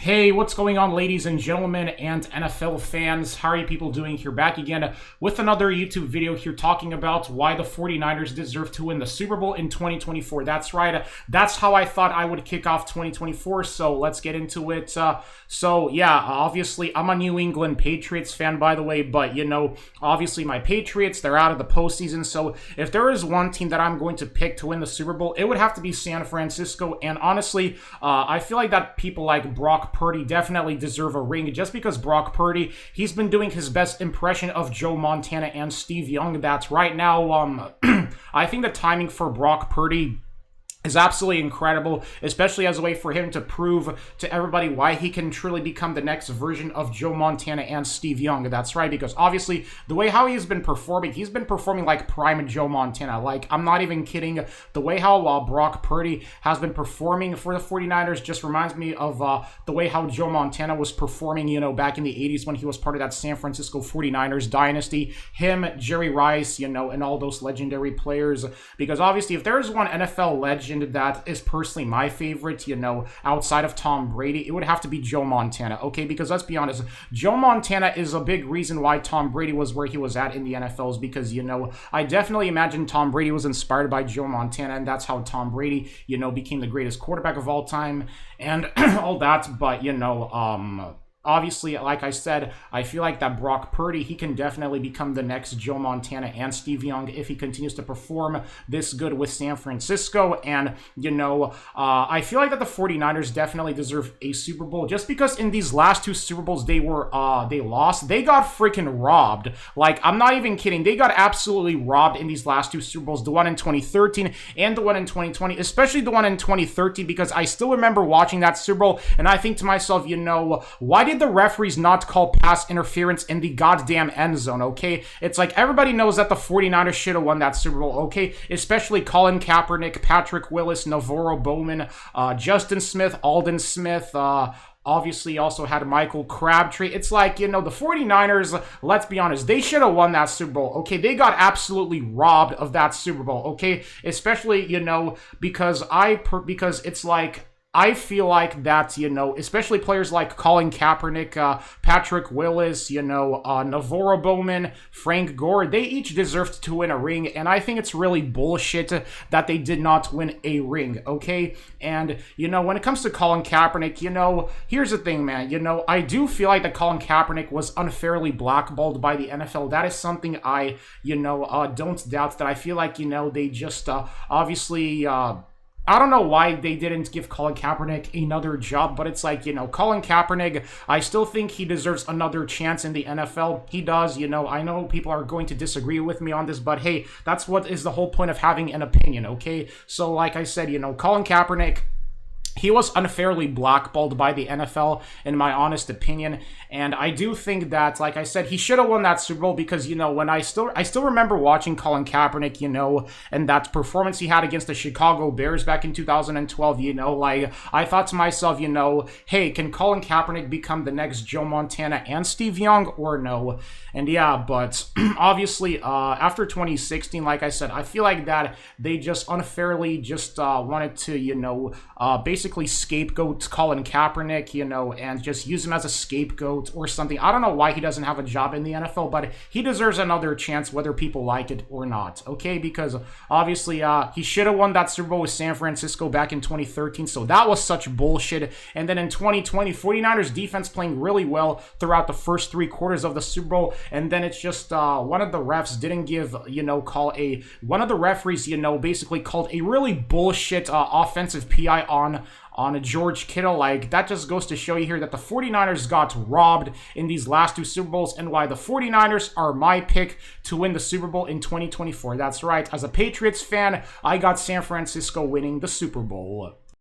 Hey, what's going on, ladies and gentlemen and NFL fans? How are you people doing here? Back again with another YouTube video here talking about why the 49ers deserve to win the Super Bowl in 2024. That's right. That's how I thought I would kick off 2024, so let's get into it. Obviously, I'm a New England Patriots fan, by the way, but, obviously my Patriots, they're out of the postseason, so if there is one team that I'm going to pick to win the Super Bowl, it would have to be San Francisco, and honestly, I feel like that people like Brock Purdy definitely deserve a ring just because Brock Purdy, he's been doing his best impression of Joe Montana and Steve Young. That's right now. I think the timing for Brock Purdy is absolutely incredible, especially as a way for him to prove to everybody why he can truly become the next version of Joe Montana and Steve Young. That's right, because obviously the way how he's been performing like prime Joe Montana. Like, I'm not even kidding. The way how Brock Purdy has been performing for the 49ers just reminds me of the way how Joe Montana was performing, back in the 80s when he was part of that San Francisco 49ers dynasty. Him, Jerry Rice, and all those legendary players. Because obviously, if there's one NFL legend that is personally my favorite, outside of Tom Brady, it would have to be Joe Montana, okay? Because let's be honest, Joe Montana is a big reason why Tom Brady was where he was at in the NFL, is because, I definitely imagine Tom Brady was inspired by Joe Montana, and that's how Tom Brady, became the greatest quarterback of all time, and all that, but, obviously, like I said, I feel like that Brock Purdy, he can definitely become the next Joe Montana and Steve Young if he continues to perform this good with San Francisco. And, I feel like that the 49ers definitely deserve a Super Bowl just because in these last two Super Bowls they lost. They got freaking robbed. Like, I'm not even kidding. They got absolutely robbed in these last two Super Bowls, the one in 2013 and the one in 2020, especially the one in 2013, because I still remember watching that Super Bowl and I think to myself, why did the referees not call pass interference in the goddamn end zone, okay? It's like everybody knows that the 49ers should have won that Super Bowl, okay? Especially Colin Kaepernick, Patrick Willis, Navarro Bowman, Justin Smith, Aldon Smith, obviously also had Michael Crabtree. It's like, the 49ers, let's be honest, they should have won that Super Bowl, okay? They got absolutely robbed of that Super Bowl, okay? Especially, because it's like, I feel like that, especially players like Colin Kaepernick, Patrick Willis, Navarro Bowman, Frank Gore, they each deserved to win a ring, and I think it's really bullshit that they did not win a ring, okay? And, when it comes to Colin Kaepernick, here's the thing, man, I do feel like that Colin Kaepernick was unfairly blackballed by the NFL. That is something I, don't doubt, that I feel like, they just, obviously, I don't know why they didn't give Colin Kaepernick another job, but it's like, Colin Kaepernick, I still think he deserves another chance in the NFL. He does, I know people are going to disagree with me on this, but hey, that's what is the whole point of having an opinion, okay? So like I said, Colin Kaepernick, he was unfairly blackballed by the NFL, in my honest opinion, and I do think that, like I said, he should have won that Super Bowl because, when I still remember watching Colin Kaepernick, and that performance he had against the Chicago Bears back in 2012, like, I thought to myself, hey, can Colin Kaepernick become the next Joe Montana and Steve Young, or no? And yeah, but obviously, after 2016, like I said, I feel like that they just unfairly just wanted to, basically scapegoat Colin Kaepernick, and just use him as a scapegoat or something. I don't know why he doesn't have a job in the NFL, but he deserves another chance whether people like it or not, okay? Because obviously he should have won that Super Bowl with San Francisco back in 2013, so that was such bullshit. And then in 2020, 49ers defense playing really well throughout the first three quarters of the Super Bowl, and then it's just one of the refs didn't give, one of the referees, basically called a really bullshit offensive PI on a George Kittle. Like, that just goes to show you here that the 49ers got robbed in these last two Super Bowls, and why the 49ers are my pick to win the Super Bowl in 2024. That's right. As a Patriots fan, I got San Francisco winning the Super Bowl.